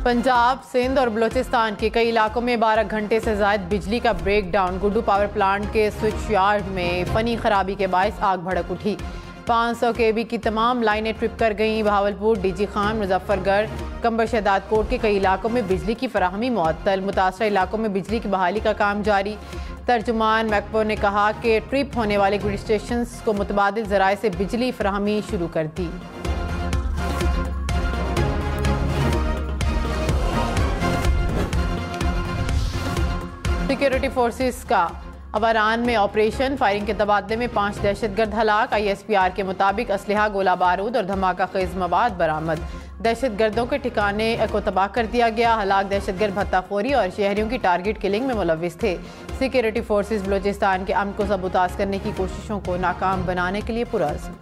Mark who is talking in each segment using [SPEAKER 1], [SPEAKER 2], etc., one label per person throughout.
[SPEAKER 1] पंजाब, सिंध और बलूचिस्तान के कई इलाकों में 12 घंटे से ज़ायद बिजली का ब्रेकडाउन। गुड्डू पावर प्लांट के स्विच यार्ड में फनी खराबी के बायस आग भड़क उठी। 500 kV की तमाम लाइनें ट्रिप कर गईं। बहावलपुर, डीजी खान, मुजफ्फरगढ़, कंबर शहदाद कोट के कई इलाकों में बिजली की फराहमी मुअत्तल। मुतासरा इलाकों में बिजली की बहाली का काम जारी। तर्जुमान मैकपो ने कहा कि ट्रिप होने वाले ग्रिड स्टेशन को मुतबादिल ज़राए से बिजली फराहमी शुरू कर दी। सिक्योरिटी फोर्सेस का अवारान में ऑपरेशन, फायरिंग के तबादले में 5 दहशतगर्द हलाक। ISPR के मुताबिक असलहा, गोला बारूद और धमाका खेज मवाद बरामद। दहशतगर्दों के ठिकाने को तबाह कर दिया गया। हलाक दहशतगर्द भत्ताखोरी और शहरियों की टारगेट किलिंग में मुलविस थे। सिक्योरिटी फोर्सेस बलूचिस्तान के अमन को सबूताज करने की कोशिशों को नाकाम बनाने के लिए पुरअज़्म।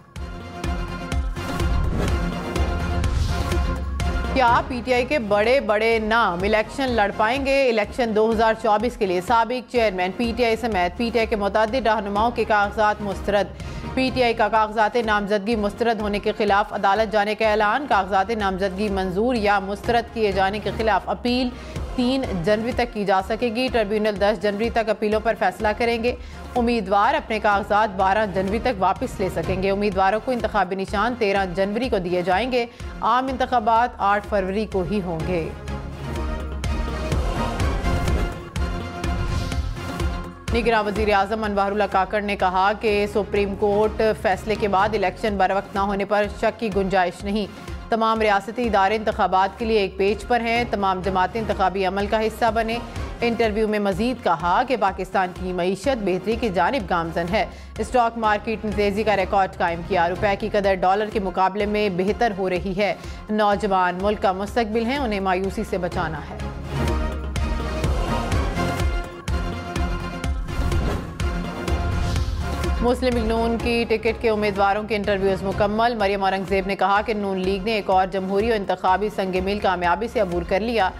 [SPEAKER 1] क्या PTI के बड़े बड़े नाम इलेक्शन लड़ पाएंगे? इलेक्शन 2024 के लिए साबिक चेयरमैन PTI समेत PTI के मुतअद्दिद रहनुमाओं के कागजात मुस्तरद। PTI का कागजात नामजदगी मुस्तरद होने के खिलाफ अदालत जाने का ऐलान। कागजात नामजदगी मंजूर या मुस्तरद किए जाने के खिलाफ अपील 3 जनवरी तक की जा सकेगी। ट्रिब्यूनल 10 जनवरी तक अपीलों पर फैसला करेंगे। उम्मीदवार अपने कागजात 12 जनवरी तक वापस ले सकेंगे। उम्मीदवारों को इंतखाबी निशान 13 जनवरी को दिए जाएंगे। आम इंतखाबात 8 फरवरी को ही होंगे। निगरान वज़ीर आज़म अनवारुल्लाह काकड़ ने कहा कि सुप्रीम कोर्ट फैसले के बाद इलेक्शन बरवक्त न होने पर शक की गुंजाइश नहीं। तमाम रियासती इदारे इंतखाबात के लिए एक पेज पर हैं। तमाम जमातें इंतखाबी अमल का हिस्सा बने। इंटरव्यू में मजीद कहा कि पाकिस्तान की मईशत बेहतरी की जानिब गामजन है। स्टॉक मार्केट ने तेजी का रिकॉर्ड कायम किया। रुपए की कदर डॉलर के मुकाबले में बेहतर हो रही है। नौजवान मुल्क का मुस्तकबिल हैं, उन्हें मायूसी से बचाना है। मुस्लिम लीग नून की टिकट के उम्मीदवारों के इंटरव्यूज मुकम्मल। मरियम औरंगजेब ने कहा कि नून लीग ने एक और जमहूरी और इंतखाबी संग मील कामयाबी से अबूर कर लिया।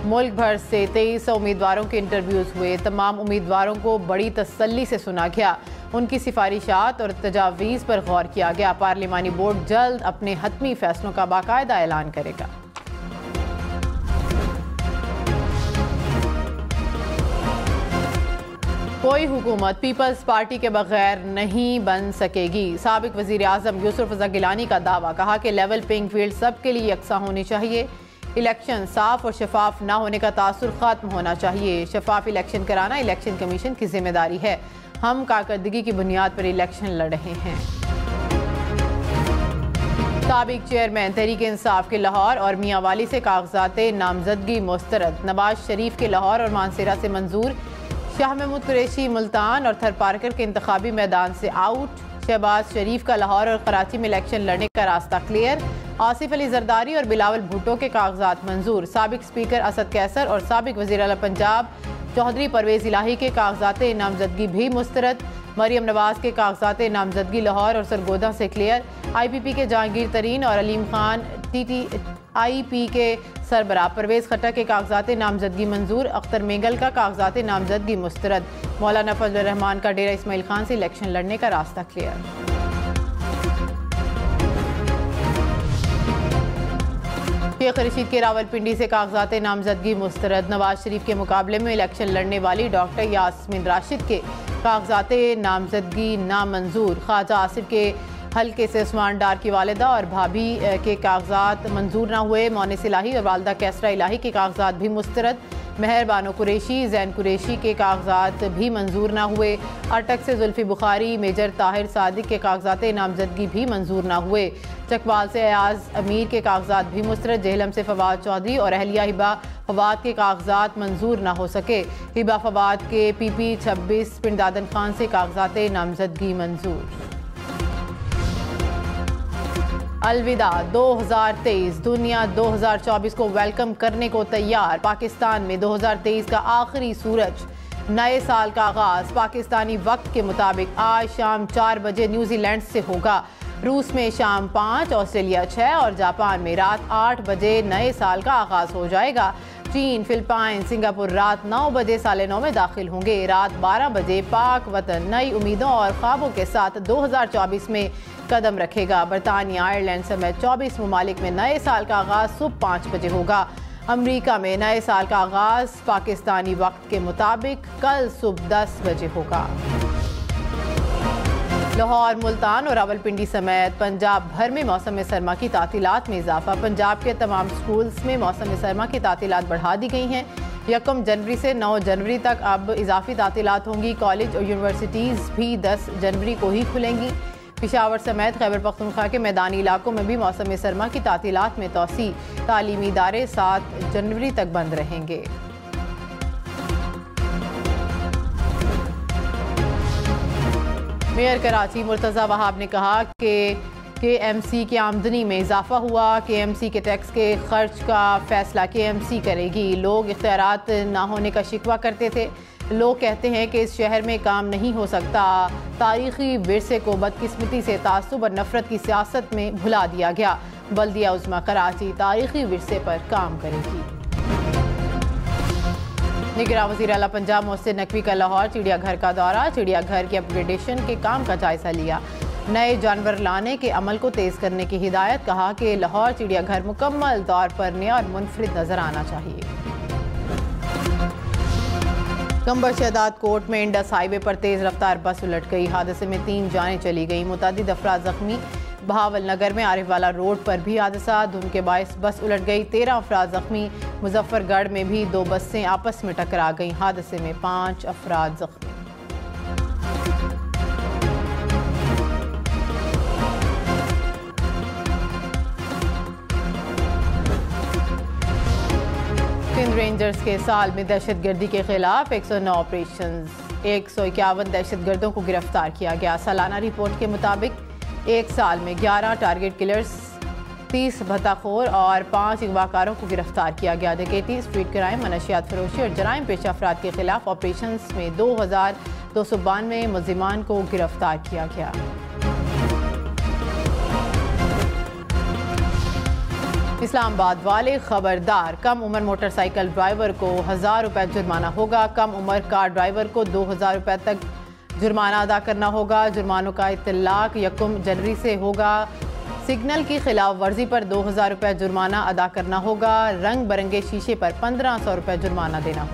[SPEAKER 1] मुल्क भर से 2300 उम्मीदवारों के इंटरव्यूज हुए। तमाम उम्मीदवारों को बड़ी तसल्ली से सुना गया। उनकी सिफारिशात और तजावीज़ पर गौर किया गया। पार्लिमानी बोर्ड जल्द अपने हतमी फैसलों का बाकायदा ऐलान करेगा। कोई हुकूमत पीपल्स पार्टी के बगैर नहीं बन सकेगी। साबिक वज़ीर आज़म यूसुफ रज़ा गिलानी का दावा। कहा कि लेवल प्लेइंग फील्ड सबके लिए यकसा होनी चाहिए। इलेक्शन साफ और शफाफ ना होने का तासुर ख़त्म होना चाहिए। शफाफ इलेक्शन कराना इलेक्शन कमीशन की जिम्मेदारी है। हम कारकर्दगी की बुनियाद पर इलेक्शन लड़ रहे हैं। साबिक चेयरमैन तहरीक इंसाफ के लाहौर और मियाँ वाली से कागजात नामजदगी मुस्तरद। नवाज शरीफ के लाहौर और मानसेरा से मंजूर। शाह महमूद कुरैशी मुल्तान और थर पार्कर के इंतखाबी मैदान से आउट। शहबाज शरीफ का लाहौर और कराची में इलेक्शन लड़ने का रास्ता क्लियर। आसिफ अली जरदारी और बिलावल भुट्टो के कागजात मंजूर। साबिक स्पीकर असद कैसर और साबिक वज़ीर आला पंजाब चौधरी परवेज़ इलाही के कागजात नामजदगी भी मुस्तरद। मरियम नवाज के कागजात नामजदगी लाहौर और सरगोदा से क्लियर। IPP के जहांगीर तरीन और अलीम खान TTIP के सरबराह परवेज़ खट्टर के कागजात नामजदगी मंजूर। अख्तर मेंगल का कागजात नामजदगी मुस्तरद। मौलाना फजल रहमान का डेरा इस्माइल खान से इलेक्शन लड़ने का रास्ता क्लियर। शेख रशीद के रावलपिंडी से कागजात नामजदगी मुस्तरद। नवाज शरीफ के मुकाबले में इलेक्शन लड़ने वाली डॉक्टर यास्मीन राशिद के कागजात नामजदगी नामंजूर। ख्वाजा आसिफ के हल्के से उस्मान डार की वालिदा और भाभी के कागजात मंजूर ना हुए। मोनिस इलाही और वालदा कैसरा इलाही के कागजात भी मुस्तरद। मेहर बानो कुरैशी, जैन कुरैशी के कागजात भी मंजूर ना हुए। अटक से जुल्फी बुखारी, मेजर ताहिर सादिक के कागजात नामजदगी भी मंजूर ना हुए। चकवाल से अयाज अमीर के कागजात भी मुस्तरद। जेहलम से फवाद चौधरी और अहलिया हिबा फवाद के कागजात मंजूर ना हो सके। हिबा फवाद के PP 26 पिंड दादन खान से कागजात नामजदगी मंजूर। अलविदा 2023। दुनिया 2024 को वेलकम करने को तैयार। पाकिस्तान में 2023 का आखिरी सूरज। नए साल का आगाज पाकिस्तानी वक्त के मुताबिक आज शाम 4 बजे न्यूजीलैंड से होगा। रूस में शाम 5, ऑस्ट्रेलिया 6 और जापान में रात 8 बजे नए साल का आगाज हो जाएगा। चीन, फिलिपाइन, सिंगापुर रात 9 बजे 9:30 में दाखिल होंगे। रात 12 बजे पाक वतन नई उम्मीदों और ख्वाबों के साथ 2024 में कदम रखेगा। बरतानिया, आयरलैंड समेत 24 ममालिक में नए साल का आगाज सुबह 5 बजे होगा। अमेरिका में नए साल का आगाज पाकिस्तानी वक्त के मुताबिक कल सुबह 10 बजे होगा। लाहौर, मुल्तान और रावलपिंडी समेत पंजाब भर में मौसम सरमा की तातीलात में इजाफा। पंजाब के तमाम स्कूल्स में मौसम सरमा की तातीलात बढ़ा दी गई हैं। 1 जनवरी से 9 जनवरी तक अब इजाफी तातीलात होंगी। कॉलेज और यूनिवर्सिटीज़ भी 10 जनवरी को ही खुलेंगी। पेशावर समेत खैबर पख्तूनख्वा के मैदानी इलाकों में भी मौसम सरमा की तातीलात में तोसी। तालीमी इदारे 7 जनवरी तक बंद रहेंगे। मेयर कराची मुर्तज़ा वहाब ने कहा कि KMC की आमदनी में इजाफा हुआ। KMC के टैक्स के खर्च का फैसला KMC करेगी। लोग इख्तियारात ना होने का शिकवा करते थे। लोग कहते हैं कि इस शहर में काम नहीं हो सकता। तारीखी विरसे को बदकिस्मती से तासुब और नफरत की सियासत में भुला दिया गया। बल्दिया उज़्मा कराची तारीखी विरसे पर काम करेगी। निगरान वज़ीर आला पंजाब मोहसिन नकवी का लाहौर चिड़ियाघर का दौरा। चिड़ियाघर के अपग्रेडेशन के काम का जायजा लिया। नए जानवर लाने के अमल को तेज़ करने की हिदायत। कहा कि लाहौर चिड़ियाघर मुकम्मल तौर पर नया और मुनफरिद नजर आना चाहिए। कंबर शहदाद कोट में इंडस हाईवे पर तेज़ रफ्तार बस उलट गई। हादसे में 3 जानें चली गई, मुतादिद अफराद जख्मी। बहावल नगर में आरिफ वाला रोड पर भी हादसा, धुंध के बायस बस उलट गई, 13 अफराद जख्मी। मुजफ्फरगढ़ में भी 2 बसें आपस में टकरा गईं, हादसे में 5 अफराद जख्मी। सिंध रेंजर्स के साल में दहशतगर्दी के खिलाफ 109 ऑपरेशन, 151 दहशतगर्दों को गिरफ्तार किया गया। सालाना रिपोर्ट के मुताबिक एक साल में 11 टारगेट किलर्स, 30 भत्ताखोर और 5 अगवाकारों को गिरफ्तार किया गया। डकैती, स्ट्रीट क्राइम, मनशियात फरोशी और जराइम पेशा अफराद के खिलाफ ऑपरेशंस में 2292 मुलजिमान को गिरफ्तार किया गया। इस्लामाबाद वाले खबरदार, कम उम्र मोटरसाइकिल ड्राइवर को 1000 रुपये जुर्माना होगा। कम उम्र कार ड्राइवर को 2000 रुपये तक जुर्माना अदा करना होगा। जुर्मानों का इत्तलाक 1 जनवरी से होगा। सिग्नल की खिलाफ वर्जी पर 2000 रुपये जुर्माना अदा करना होगा। रंग बिरंगे शीशे पर 1500 रुपये जुर्माना देना होगा।